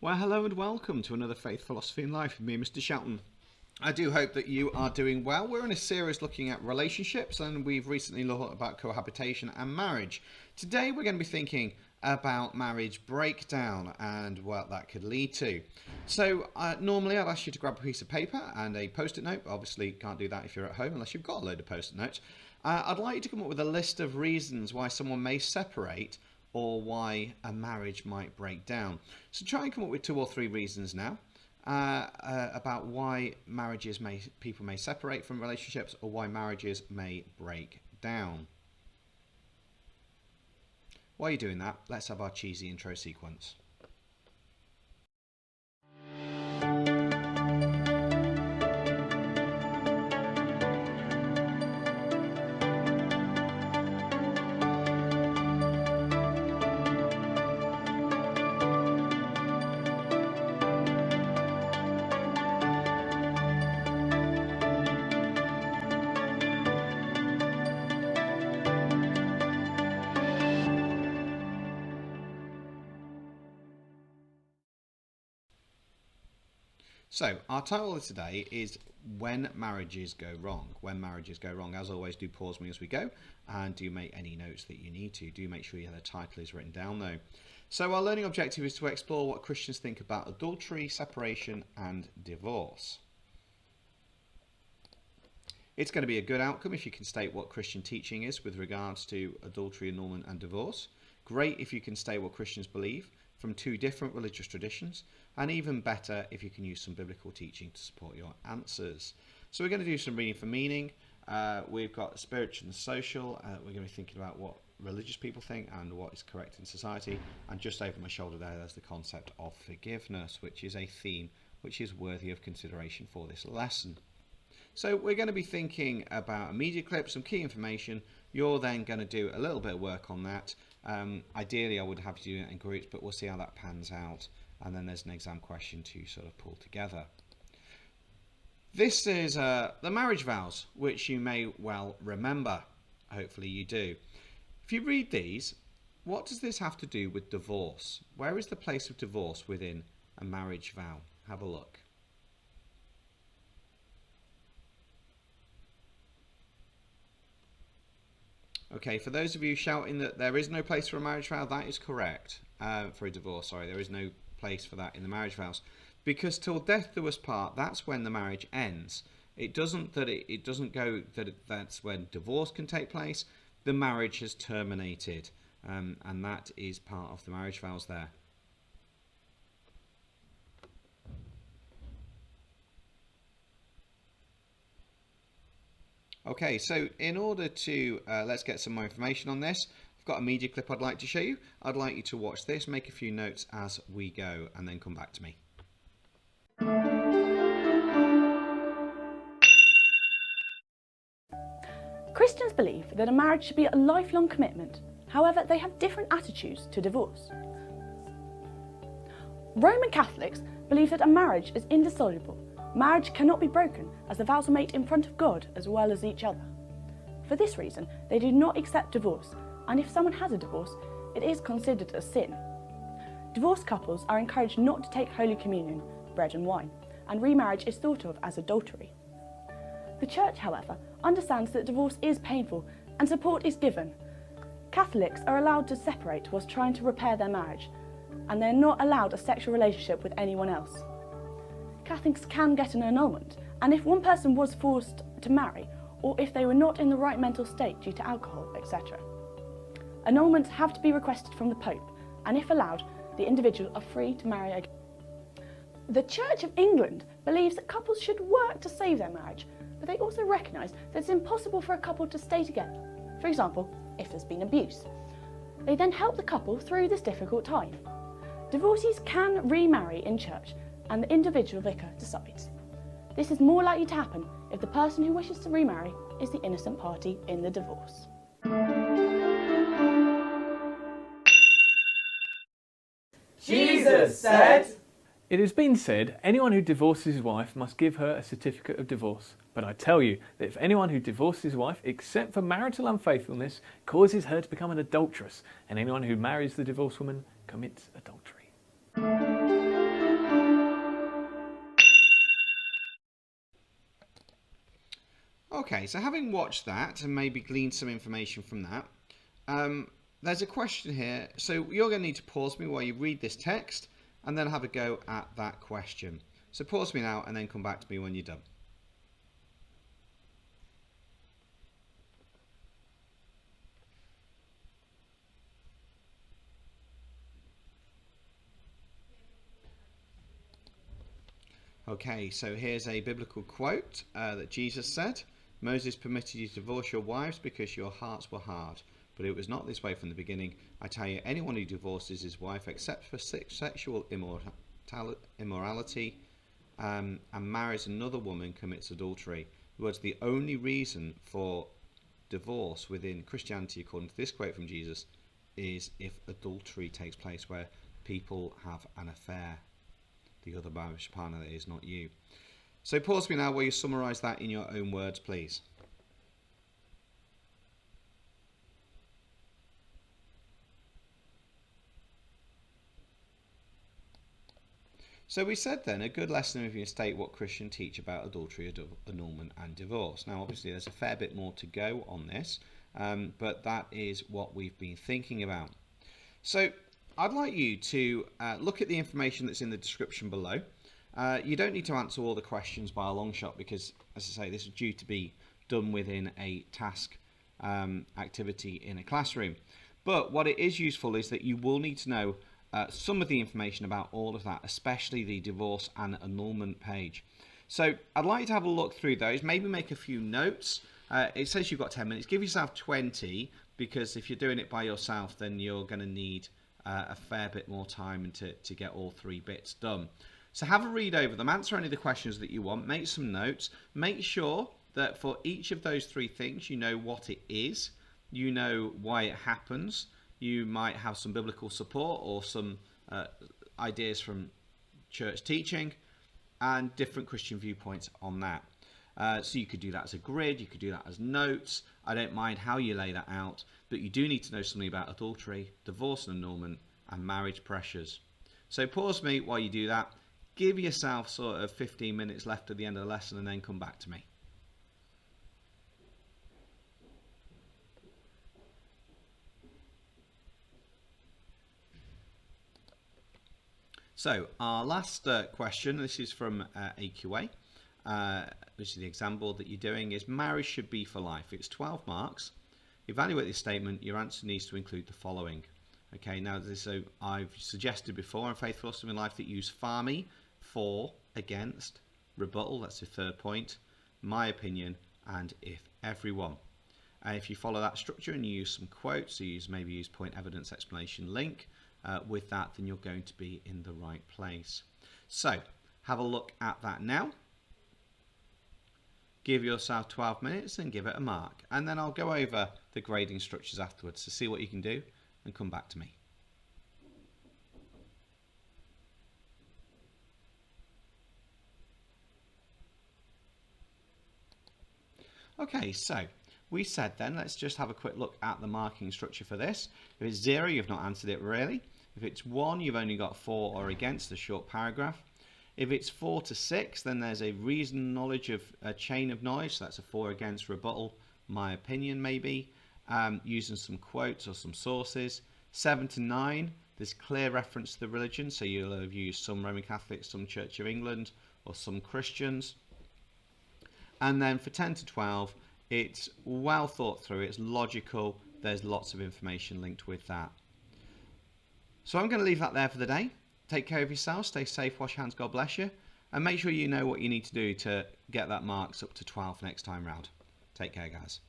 Well, hello and welcome to another Faith, Philosophy and Life with me, Mr. Shelton. I do hope that you are doing well. We're in a series looking at relationships, and we've recently looked about cohabitation and marriage. Today we're going to be thinking about marriage breakdown and what that could lead to. So normally I'd ask you to grab a piece of paper and a post-it note. Obviously you can't do that if you're at home unless you've got a load of post-it notes. I'd like you to come up with a list of reasons why someone may separate or why a marriage might break down. So try and come up with 2 or 3 reasons now about why people may separate from relationships or why marriages may break down. While you're doing that, let's have our cheesy intro sequence. So, our title of today is When Marriages Go Wrong. When marriages go wrong. As always, do pause me as we go and do make any notes that you need to. Do make sure the title is written down though. So, our learning objective is to explore what Christians think about adultery, separation and divorce. It's going to be a good outcome if you can state what Christian teaching is with regards to adultery, annulment and divorce. Great if you can state what Christians believe from 2 different religious traditions, and even better if you can use some biblical teaching to support your answers. So we're going to do some reading for meaning. We've got spiritual and social. We're going to be thinking about what religious people think and what is correct in society. And just over my shoulder there's the concept of forgiveness, which is a theme which is worthy of consideration for this lesson. So we're going to be thinking about a media clip, some key information. You're then going to do a little bit of work on that. Ideally I would have you do it in groups, but we'll see how that pans out. And then there's an exam question to sort of pull together. This is the marriage vows, which you may well remember. Hopefully you do. If you read these, what does this have to do with divorce? Where is the place of divorce within a marriage vow? Have a look. Okay, for those of you shouting that there is no place for a marriage vow, that is correct. For a divorce, sorry, there is no place for that in the marriage vows, because till death do us part, that's when the marriage ends. It doesn't go that that's when divorce can take place. The marriage has terminated, and that is part of the marriage vows there. Okay, so in order to let's get some more information on this, I've got a media clip I'd like to show you. I'd like you to watch this, make a few notes as we go, and then come back to me. Christians believe that a marriage should be a lifelong commitment. However, they have different attitudes to divorce. Roman Catholics believe that a marriage is indissoluble. Marriage cannot be broken, as the vows are made in front of God as well as each other. For this reason, they do not accept divorce, and if someone has a divorce, it is considered a sin. Divorced couples are encouraged not to take Holy Communion, bread and wine, and remarriage is thought of as adultery. The Church, however, understands that divorce is painful and support is given. Catholics are allowed to separate whilst trying to repair their marriage, and they are not allowed a sexual relationship with anyone else. Catholics can get an annulment, and if one person was forced to marry, or if they were not in the right mental state due to alcohol, etc. Annulments have to be requested from the Pope, and if allowed, the individual are free to marry again. The Church of England believes that couples should work to save their marriage, but they also recognise that it's impossible for a couple to stay together. For example, if there's been abuse. They then help the couple through this difficult time. Divorcees can remarry in church, and the individual vicar decides. This is more likely to happen if the person who wishes to remarry is the innocent party in the divorce. Jesus said, It has been said, anyone who divorces his wife must give her a certificate of divorce. But I tell you that if anyone who divorces his wife, except for marital unfaithfulness, causes her to become an adulteress, and anyone who marries the divorced woman commits adultery. Okay, so having watched that and maybe gleaned some information from that, there's a question here. So you're going to need to pause me while you read this text and then have a go at that question. So pause me now and then come back to me when you're done. Okay, so here's a biblical quote that Jesus said. Moses permitted you to divorce your wives because your hearts were hard, but it was not this way from the beginning. I tell you, anyone who divorces his wife except for sexual immorality and marries another woman commits adultery. In other words, the only reason for divorce within Christianity, according to this quote from Jesus, is if adultery takes place, where people have an affair. The other marriage partner is not you. So pause me now while you summarise that in your own words, please. So we said then, a good lesson if you state what Christians teach about adultery, annulment and divorce. Now obviously there's a fair bit more to go on this, but that is what we've been thinking about. So I'd like you to look at the information that's in the description below. You don't need to answer all the questions by a long shot because, as I say, this is due to be done within a task activity in a classroom. But what it is useful is that you will need to know some of the information about all of that, especially the divorce and annulment page. So I'd like you to have a look through those, maybe make a few notes. It says you've got 10 minutes. Give yourself 20 because if you're doing it by yourself, then you're going to need a fair bit more time to get all three bits done. So have a read over them, answer any of the questions that you want, make some notes, make sure that for each of those three things you know what it is, you know why it happens, you might have some biblical support or some ideas from church teaching and different Christian viewpoints on that. So you could do that as a grid, you could do that as notes. I don't mind how you lay that out, but you do need to know something about adultery, divorce and annulment, and marriage pressures. So pause me while you do that. Give yourself sort of 15 minutes left at the end of the lesson and then come back to me. So our last question, this is from AQA, which is the exam board that you're doing, is marriage should be for life. It's 12 marks. Evaluate this statement. Your answer needs to include the following. Okay, now so I've suggested before in Faith, Philosophy and Life that you use FAMI, for, against, rebuttal, that's the third point, my opinion, and if everyone. And if you follow that structure and you use some quotes, so maybe use point, evidence, explanation, link, with that, then you're going to be in the right place. So have a look at that now. Give yourself 12 minutes and give it a mark. And then I'll go over the grading structures afterwards to see what you can do and come back to me. Okay, so we said then, let's just have a quick look at the marking structure for this. If it's 0, you've not answered it really. If it's 1, you've only got for or against, a short paragraph. If it's 4 to 6, then there's a reason, knowledge of a chain of knowledge. So that's a for, against, rebuttal, my opinion maybe, using some quotes or some sources. 7 to 9, there's clear reference to the religion. So you'll have used some Roman Catholics, some Church of England, or some Christians. And then for 10 to 12, it's well thought through, it's logical, there's lots of information linked with that. So I'm going to leave that there for the day. Take care of yourself, stay safe, wash your hands, God bless you, and make sure you know what you need to do to get that marks up to 12 next time round. Take care, guys.